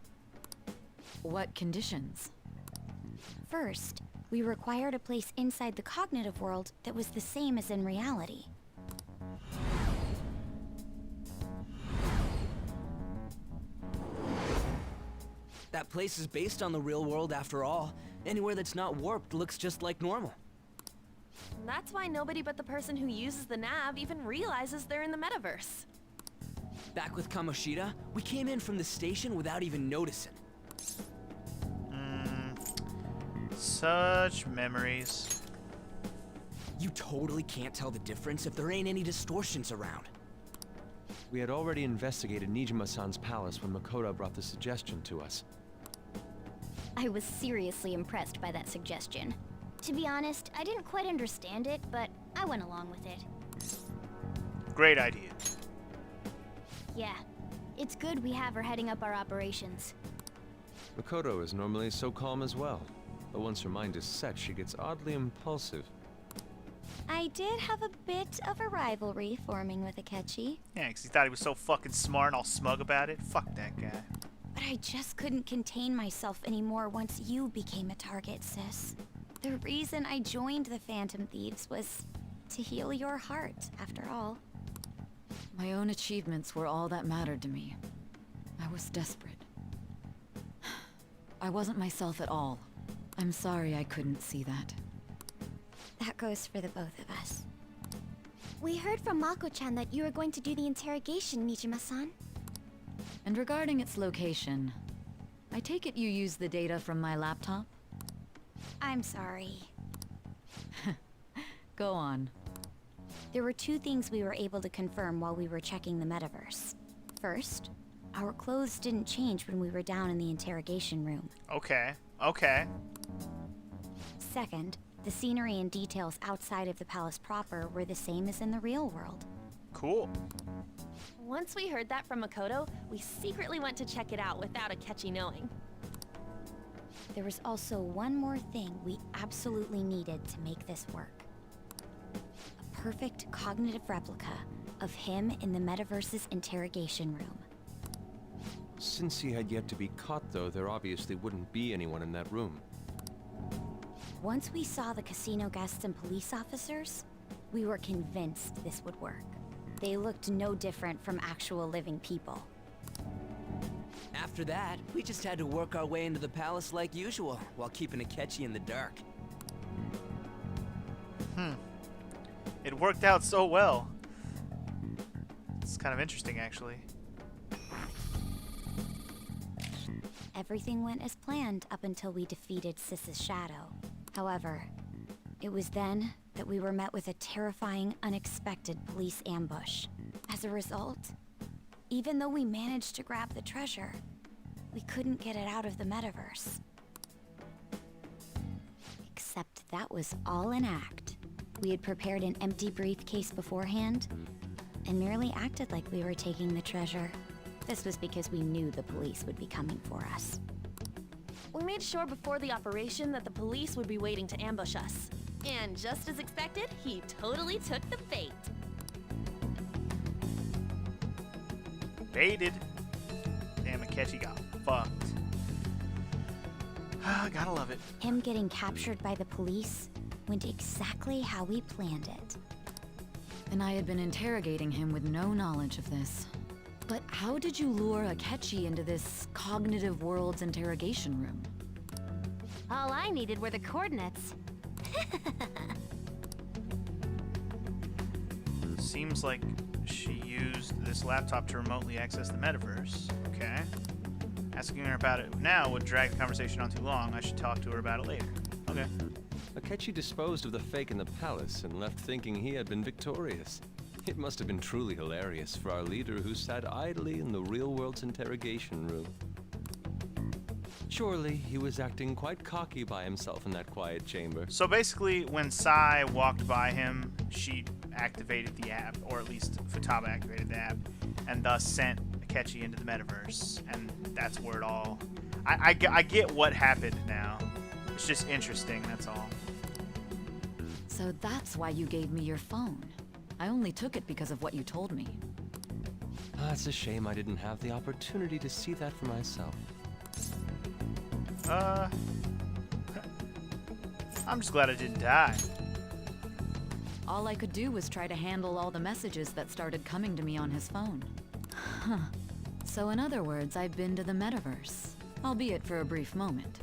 What conditions? First, we required a place inside the cognitive world that was the same as in reality. That place is based on the real world after all. Anywhere that's not warped looks just like normal. That's why nobody but the person who uses the nav even realizes they're in the metaverse. Back with Kamoshida, we came in from the station without even noticing. Such memories. You totally can't tell the difference if there ain't any distortions around. We had already investigated Nijima-san's palace when Makoto brought the suggestion to us. I was seriously impressed by that suggestion. To be honest, I didn't quite understand it, but I went along with it. Great idea. Yeah, it's good we have her heading up our operations. Makoto is normally so calm as well, but once her mind is set, she gets oddly impulsive. I did have a bit of a rivalry forming with Akechi. Yeah, because he thought he was so fucking smart and all smug about it. Fuck that guy. But I just couldn't contain myself anymore once you became a target, sis. The reason I joined the Phantom Thieves was to heal your heart, after all. My own achievements were all that mattered to me. I was desperate. I wasn't myself at all. I'm sorry I couldn't see that. That goes for the both of us. We heard from Mako-chan that you were going to do the interrogation, Nijima-san. And regarding its location, I take it you used the data from my laptop? I'm sorry. Go on. There were two things we were able to confirm while we were checking the metaverse. First, our clothes didn't change when we were down in the interrogation room. Okay. Okay. Second, the scenery and details outside of the palace proper were the same as in the real world. Cool. Once we heard that from Makoto, we secretly went to check it out without Akechi knowing. There was also one more thing we absolutely needed to make this work. A perfect cognitive replica of him in the metaverse's interrogation room. Since he had yet to be caught, though, there obviously wouldn't be anyone in that room. Once we saw the casino guests and police officers, we were convinced this would work. They looked no different from actual living people. After that, we just had to work our way into the palace like usual, while keeping Akechi in the dark. It worked out so well. It's kind of interesting, actually. Everything went as planned up until we defeated Sis's shadow. However, it was then that we were met with a terrifying, unexpected police ambush. As a result, even though we managed to grab the treasure, we couldn't get it out of the metaverse. Except that was all an act. We had prepared an empty briefcase beforehand, and merely acted like we were taking the treasure. This was because we knew the police would be coming for us. We made sure before the operation that the police would be waiting to ambush us. And just as expected, he totally took the bait. Baited. Damn, Akechi got fucked. Gotta love it. Him getting captured by the police went exactly how we planned it. And I had been interrogating him with no knowledge of this. But how did you lure Akechi into this cognitive world's interrogation room? All I needed were the coordinates. Seems like she used this laptop to remotely access the metaverse. Okay. Asking her about it now would drag the conversation on too long. I should talk to her about it later. Okay. Akechi disposed of the fake in the palace and left thinking he had been victorious. It must have been truly hilarious for our leader who sat idly in the real world's interrogation room. Surely he was acting quite cocky by himself in that quiet chamber. So basically, when Sai walked by him, she activated the app, or at least Futaba activated the app, and thus sent Akechi into the metaverse. And that's where it all... I get what happened now. It's just interesting, that's all. So that's why you gave me your phone. I only took it because of what you told me. It's a shame I didn't have the opportunity to see that for myself. I'm just glad I didn't die. All I could do was try to handle all the messages that started coming to me on his phone. Huh. So in other words, I've been to the metaverse, albeit for a brief moment.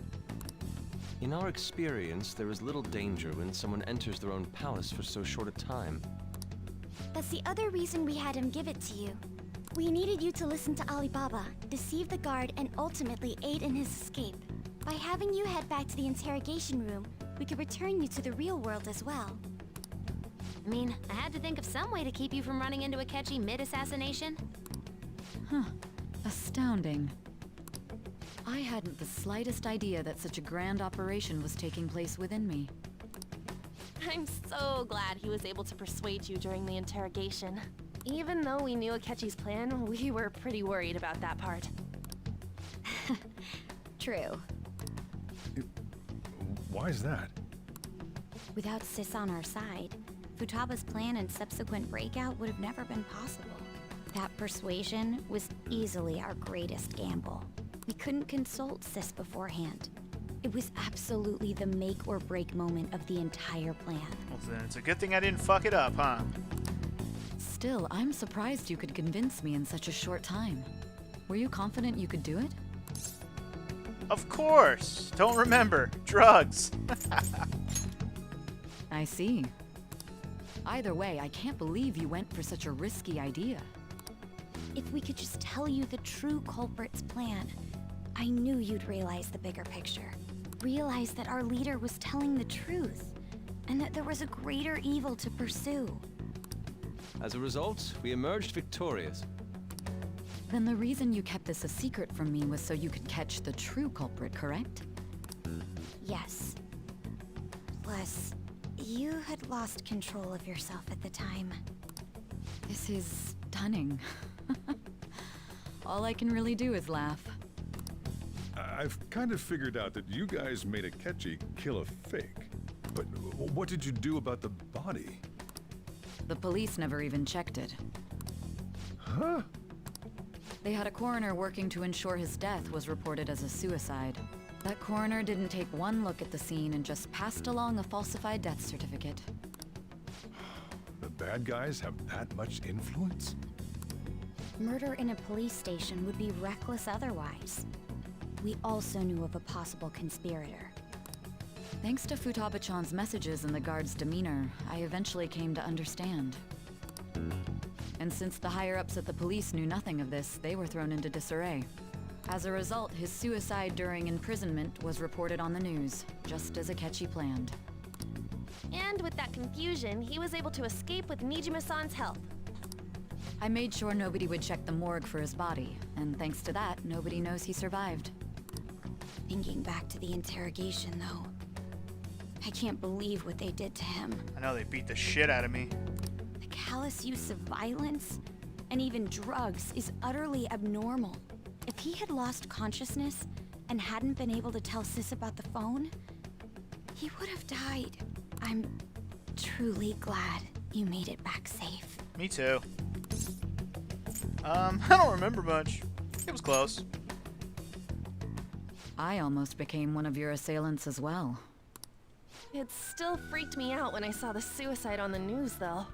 In our experience, there is little danger when someone enters their own palace for so short a time. That's the other reason we had him give it to you. We needed you to listen to Alibaba, deceive the guard, and ultimately aid in his escape. By having you head back to the interrogation room, we could return you to the real world as well. I mean, I had to think of some way to keep you from running into Akechi mid-assassination. Huh. Astounding. I hadn't the slightest idea that such a grand operation was taking place within me. I'm so glad he was able to persuade you during the interrogation. Even though we knew Akechi's plan, we were pretty worried about that part. True. Why is that? Without Sis on our side, Futaba's plan and subsequent breakout would have never been possible. That persuasion was easily our greatest gamble. We couldn't consult Sis beforehand. It was absolutely the make or break moment of the entire plan. Well, then it's a good thing I didn't fuck it up, huh? Still, I'm surprised you could convince me in such a short time. Were you confident you could do it? Of course! Don't remember. Drugs. I see. Either way, I can't believe you went for such a risky idea. If we could just tell you the true culprit's plan, I knew you'd realize the bigger picture. Realize that our leader was telling the truth, and that there was a greater evil to pursue. As a result, we emerged victorious. Then the reason you kept this a secret from me was so you could catch the true culprit, correct? Yes. Plus, you had lost control of yourself at the time. This is stunning. All I can really do is laugh. I've kind of figured out that you guys made Akechi kill a fake. But what did you do about the body? The police never even checked it. Huh? They had a coroner working to ensure his death was reported as a suicide. That coroner didn't take one look at the scene and just passed along a falsified death certificate. The bad guys have that much influence? Murder in a police station would be reckless otherwise. We also knew of a possible conspirator. Thanks to Futaba-chan's messages and the guard's demeanor, I eventually came to understand. And since the higher-ups at the police knew nothing of this, they were thrown into disarray. As a result, his suicide during imprisonment was reported on the news, just as Akechi planned. And with that confusion, he was able to escape with Nijima-san's help. I made sure nobody would check the morgue for his body, and thanks to that, nobody knows he survived. Thinking back to the interrogation, though, I can't believe what they did to him. I know they beat the shit out of me. The callous use of violence, and even drugs, is utterly abnormal. If he had lost consciousness and hadn't been able to tell Sis about the phone, he would have died. I'm truly glad you made it back safe. Me too. I don't remember much. It was close. I almost became one of your assailants as well. It still freaked me out when I saw the suicide on the news, though.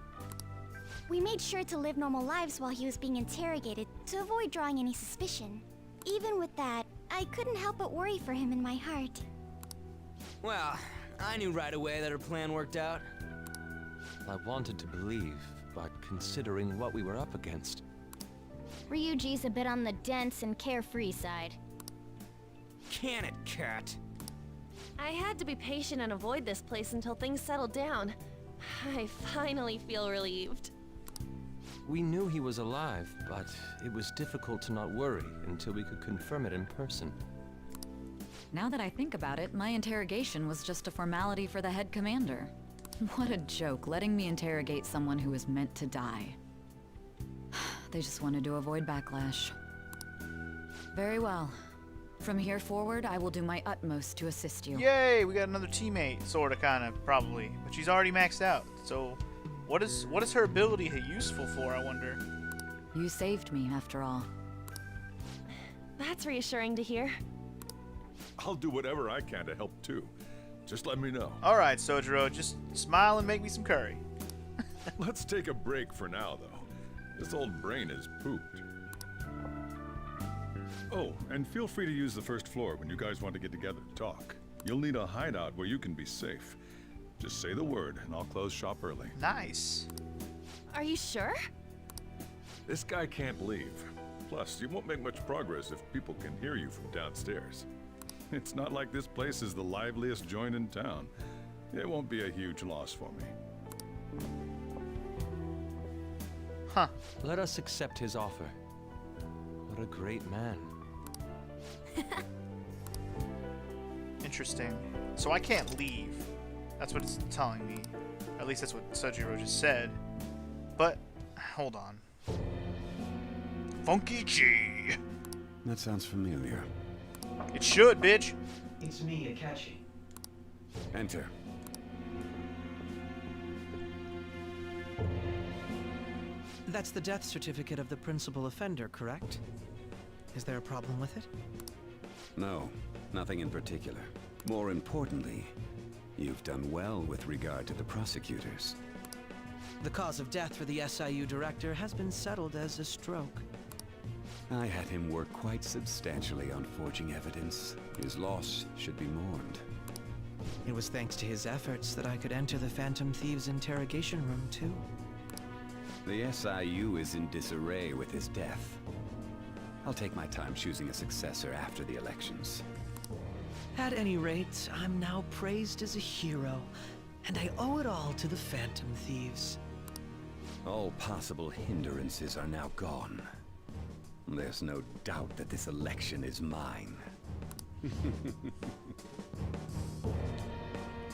We made sure to live normal lives while he was being interrogated to avoid drawing any suspicion. Even with that, I couldn't help but worry for him in my heart. Well, I knew right away that her plan worked out. I wanted to believe, but considering what we were up against. Ryuji's a bit on the dense and carefree side. Can it, cat? I had to be patient and avoid this place until things settled down. I finally feel relieved. We knew he was alive, but it was difficult to not worry until we could confirm it in person. Now that I think about it, my interrogation was just a formality for the head commander. What a joke, letting me interrogate someone who was meant to die. They just wanted to avoid backlash. Very well. From here forward, I will do my utmost to assist you. Yay, we got another teammate, sorta, kinda, probably. But she's already maxed out, so what is her ability useful for, I wonder? You saved me, after all. That's reassuring to hear. I'll do whatever I can to help too. Just let me know. Alright, Sojiro, just smile and make me some curry. Let's take a break for now, though. This old brain is pooped. Oh, and feel free to use the first floor when you guys want to get together to talk. You'll need a hideout where you can be safe. Just say the word, and I'll close shop early. Nice. Are you sure? This guy can't leave. Plus, you won't make much progress if people can hear you from downstairs. It's not like this place is the liveliest joint in town. It won't be a huge loss for me. Huh. Let us accept his offer. What a great man. Interesting. So I can't leave. That's what it's telling me. At least that's what Sojiro just said. But, hold on. Funky G! That sounds familiar. It should, bitch! It's me, Akechi. Enter. That's the death certificate of the principal offender, correct? Is there a problem with it? No, nothing in particular. More importantly, you've done well with regard to the prosecutors. The cause of death for the SIU director has been settled as a stroke. I had him work quite substantially on forging evidence. His loss should be mourned. It was thanks to his efforts that I could enter the Phantom Thieves' interrogation room, too. The SIU is in disarray with his death. I'll take my time choosing a successor after the elections. At any rate, I'm now praised as a hero, and I owe it all to the Phantom Thieves. All possible hindrances are now gone. There's no doubt that this election is mine.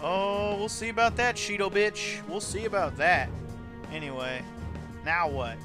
Oh, we'll see about that, Cheeto bitch. We'll see about that. Anyway, now what?